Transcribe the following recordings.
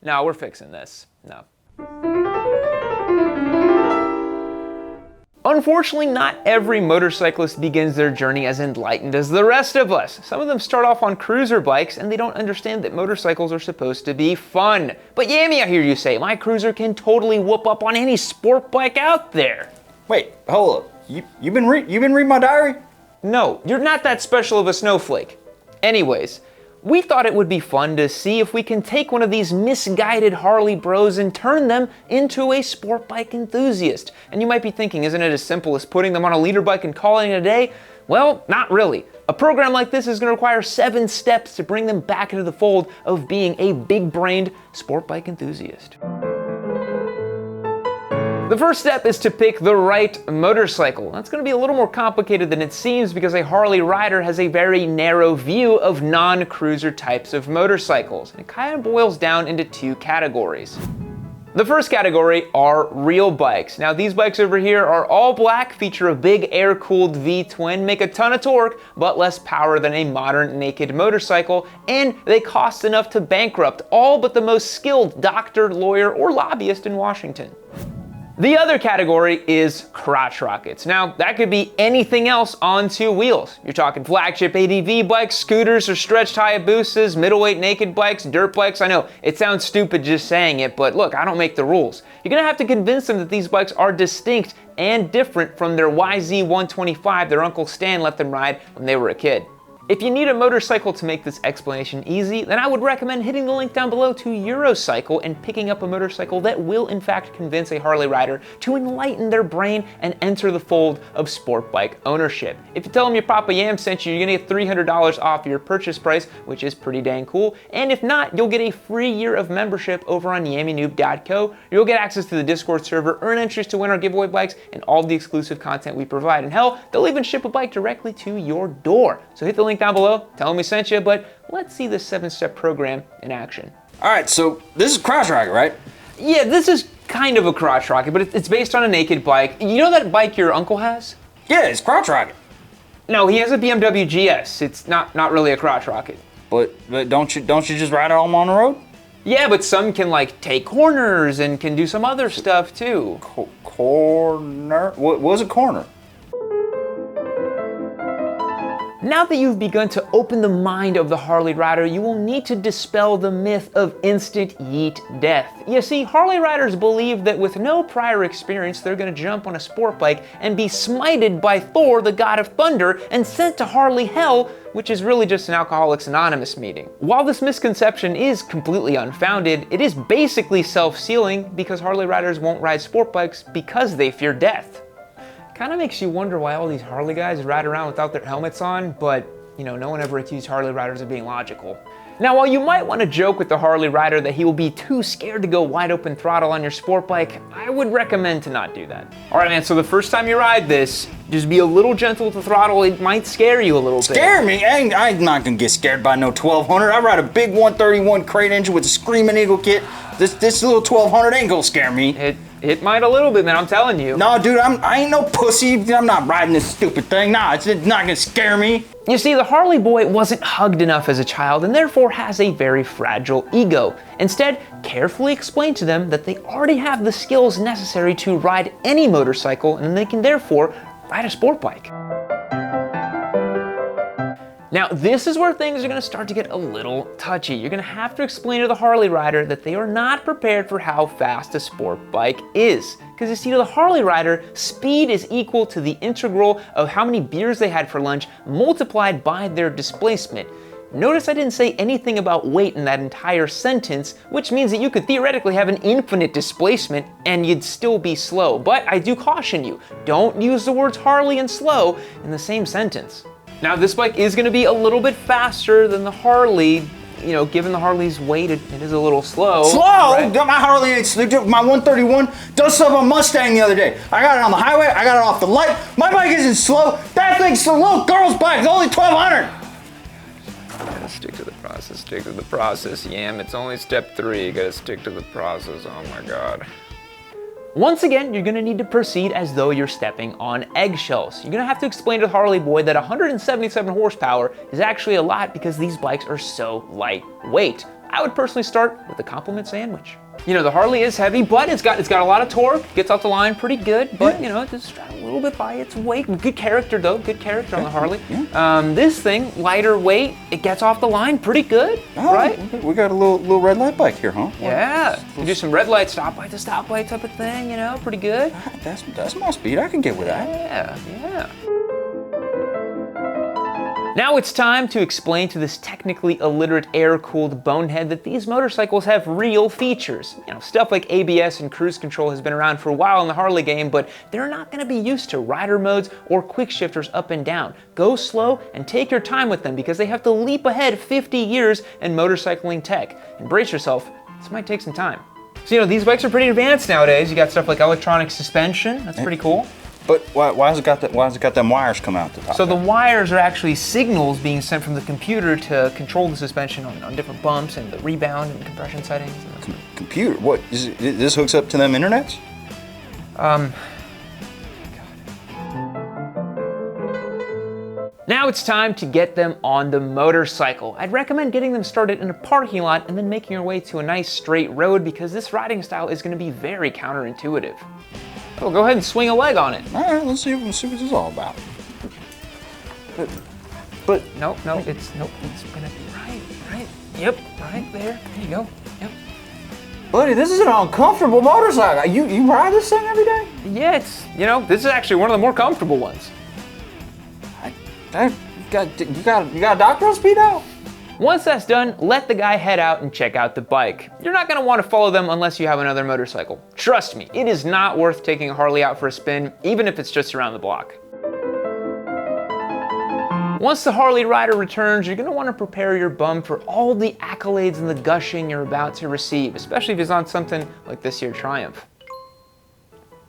No, we're fixing this. No. Unfortunately, not every motorcyclist begins their journey as enlightened as the rest of us. Some of them start off on cruiser bikes and they don't understand that motorcycles are supposed to be fun. But Yami, I hear you say, my cruiser can totally whoop up on any sport bike out there. Wait, hold up. You been reading my diary? No, you're not that special of a snowflake. Anyways, we thought it would be fun to see if we can take one of these misguided Harley bros and turn them into a sport bike enthusiast. And you might be thinking, isn't it as simple as putting them on a leader bike and calling it a day? Well, not really. A program like this is going to require 7 steps to bring them back into the fold of being a big-brained sport bike enthusiast. The first step is to pick the right motorcycle. That's going to be a little more complicated than it seems because a Harley rider has a very narrow view of non-cruiser types of motorcycles. It kind of boils down into 2 categories. The first category are real bikes. Now these bikes over here are all black, feature a big air-cooled V-twin, make a ton of torque, but less power than a modern naked motorcycle, and they cost enough to bankrupt all but the most skilled doctor, lawyer, or lobbyist in Washington. The other category is crotch rockets. Now, that could be anything else on 2 wheels. You're talking flagship ADV bikes, scooters or stretched Hayabusas, middleweight naked bikes, dirt bikes. I know, it sounds stupid just saying it, but look, I don't make the rules. You're gonna have to convince them that these bikes are distinct and different from their YZ125 their Uncle Stan let them ride when they were a kid. If you need a motorcycle to make this explanation easy, then I would recommend hitting the link down below to Eurocycle and picking up a motorcycle that will in fact convince a Harley rider to enlighten their brain and enter the fold of sport bike ownership. If you tell them your Papa Yam sent you, you're gonna get $300 off your purchase price, which is pretty dang cool. And if not, you'll get a free year of membership over on yammynoob.co. You'll get access to the Discord server, earn entries to win our giveaway bikes, and all the exclusive content we provide. And hell, they'll even ship a bike directly to your door. So hit the link down below, tell them we sent you, but let's see this 7-step program in action. All right, so this is crotch rocket, right? Yeah, this is kind of a crotch rocket, but it's based on a naked bike. You know that bike your uncle has? Yeah, it's crotch rocket. No, he has a BMW GS. It's not really a crotch rocket. But don't you just ride it all on the road? Yeah, but some can like take corners and can do some other stuff too. Corner? What was a corner? Now that you've begun to open the mind of the Harley rider, you will need to dispel the myth of instant yeet death. You see, Harley riders believe that with no prior experience, they're gonna jump on a sport bike and be smited by Thor, the god of thunder, and sent to Harley hell, which is really just an Alcoholics Anonymous meeting. While this misconception is completely unfounded, it is basically self-sealing because Harley riders won't ride sport bikes because they fear death. Kind of makes you wonder why all these Harley guys ride around without their helmets on, but you know, no one ever accused Harley riders of being logical. Now, while you might want to joke with the Harley rider that he will be too scared to go wide open throttle on your sport bike, I would recommend to not do that. All right, man, so the first time you ride this, just be a little gentle with the throttle. It might scare you a little bit. Scare me? I'm not gonna get scared by no 1200. I ride a big 131 crate engine with a Screaming Eagle kit. This little 1200 ain't gonna scare me. It might a little bit, man, I'm telling you. No, dude, I ain't no pussy. I'm not riding this stupid thing. Nah, it's not gonna scare me. You see, the Harley boy wasn't hugged enough as a child and therefore has a very fragile ego. Instead, carefully explain to them that they already have the skills necessary to ride any motorcycle and they can therefore ride a sport bike. Now, this is where things are gonna start to get a little touchy. You're gonna have to explain to the Harley rider that they are not prepared for how fast a sport bike is. Because you see, to the Harley rider, speed is equal to the integral of how many beers they had for lunch multiplied by their displacement. Notice I didn't say anything about weight in that entire sentence, which means that you could theoretically have an infinite displacement and you'd still be slow. But I do caution you, don't use the words Harley and slow in the same sentence. Now, this bike is gonna be a little bit faster than the Harley. You know, given the Harley's weight, it is a little slow. Slow? Right? My Harley ain't slow. My 131 does some of a Mustang the other day. I got it on the highway, I got it off the light. My bike isn't slow. That thing's a little girl's bike. It's only 1200. Gotta stick to the process, stick to the process, Yam. It's only step 3. You gotta stick to the process. Oh my God. Once again, you're gonna need to proceed as though you're stepping on eggshells. You're gonna have to explain to the Harley boy that 177 horsepower is actually a lot because these bikes are so lightweight. I would personally start with the compliment sandwich. You know, the Harley is heavy, but it's got a lot of torque. Gets off the line pretty good, but you know, it's just a little bit by its weight. Good character though, good character on the Harley. Yeah. This thing, lighter weight, it gets off the line pretty good, right? We got a little red light bike here, huh? Yeah, you do some red light, stoplight to stoplight type of thing, you know, pretty good. That's my speed, I can get with that. Yeah. Now it's time to explain to this technically illiterate air-cooled bonehead that these motorcycles have real features. You know, stuff like ABS and cruise control has been around for a while in the Harley game, but they're not going to be used to rider modes or quick shifters up and down. Go slow and take your time with them because they have to leap ahead 50 years in motorcycling tech. And brace yourself, this might take some time. So you know, these bikes are pretty advanced nowadays. You got stuff like electronic suspension, that's pretty cool. But why has it got them wires come out the top? So the wires are actually signals being sent from the computer to control the suspension on different bumps and the rebound and compression settings. And computer? What is it? This hooks up to them internets? Now it's time to get them on the motorcycle. I'd recommend getting them started in a parking lot and then making your way to a nice straight road because this riding style is going to be very counterintuitive. Oh, go ahead and swing a leg on it. All right, let's see what this is all about. But nope, it's gonna be right. Yep, right there. There you go. Yep. Buddy, this is an uncomfortable motorcycle. You ride this thing every day? Yeah, this is actually one of the more comfortable ones. You got a doctor on speed out? Once that's done, let the guy head out and check out the bike. You're not gonna wanna follow them unless you have another motorcycle. Trust me, it is not worth taking a Harley out for a spin, even if it's just around the block. Once the Harley rider returns, you're gonna wanna prepare your bum for all the accolades and the gushing you're about to receive, especially if it's on something like this here Triumph.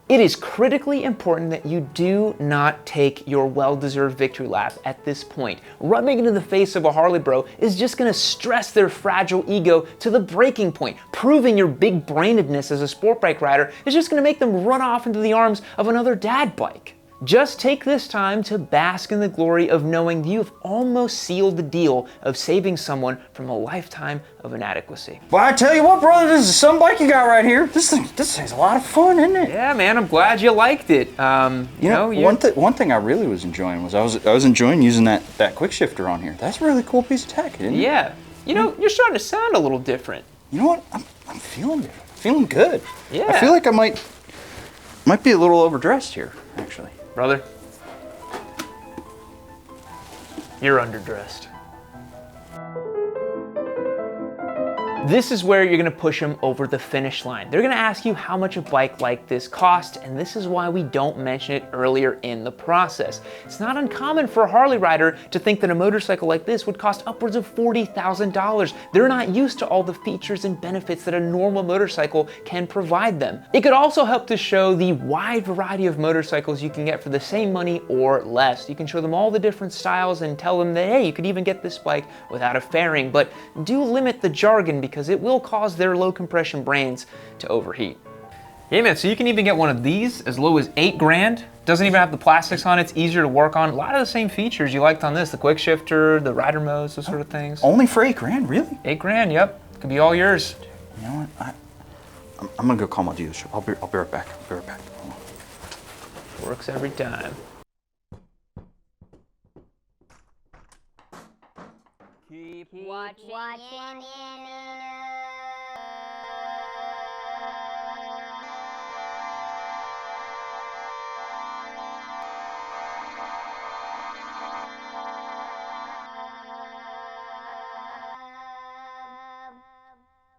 It is critically important that you do not take your well-deserved victory lap at this point. Rubbing it in the face of a Harley bro is just gonna stress their fragile ego to the breaking point. Proving your big-brainedness as a sport bike rider is just gonna make them run off into the arms of another dad bike. Just take this time to bask in the glory of knowing you've almost sealed the deal of saving someone from a lifetime of inadequacy. Well, I tell you what, brother, this is some bike you got right here. This thing's a lot of fun, isn't it? Yeah, man, I'm glad you liked it. One thing I really was enjoying was I was enjoying using that quick shifter on here. That's a really cool piece of tech, isn't it? Yeah. You know, you're starting to sound a little different. You know what? I'm feeling different. Feeling good. Yeah. I feel like I might be a little overdressed here, actually. Brother, you're underdressed. This is where you're gonna push them over the finish line. They're gonna ask you how much a bike like this costs, and this is why we don't mention it earlier in the process. It's not uncommon for a Harley rider to think that a motorcycle like this would cost upwards of $40,000. They're not used to all the features and benefits that a normal motorcycle can provide them. It could also help to show the wide variety of motorcycles you can get for the same money or less. You can show them all the different styles and tell them that, hey, you could even get this bike without a fairing, but do limit the jargon because it will cause their low compression brains to overheat. Yeah, man, so you can even get one of these as low as $8 grand. Doesn't even have the plastics on it, it's easier to work on. A lot of the same features you liked on this, the quick shifter, the rider modes, those sort of things. Only for $8 grand, really? $8 grand, yep. Could be all yours. You know what, I'm gonna go call my dealership. I'll be right back. Works every time. Keep watching in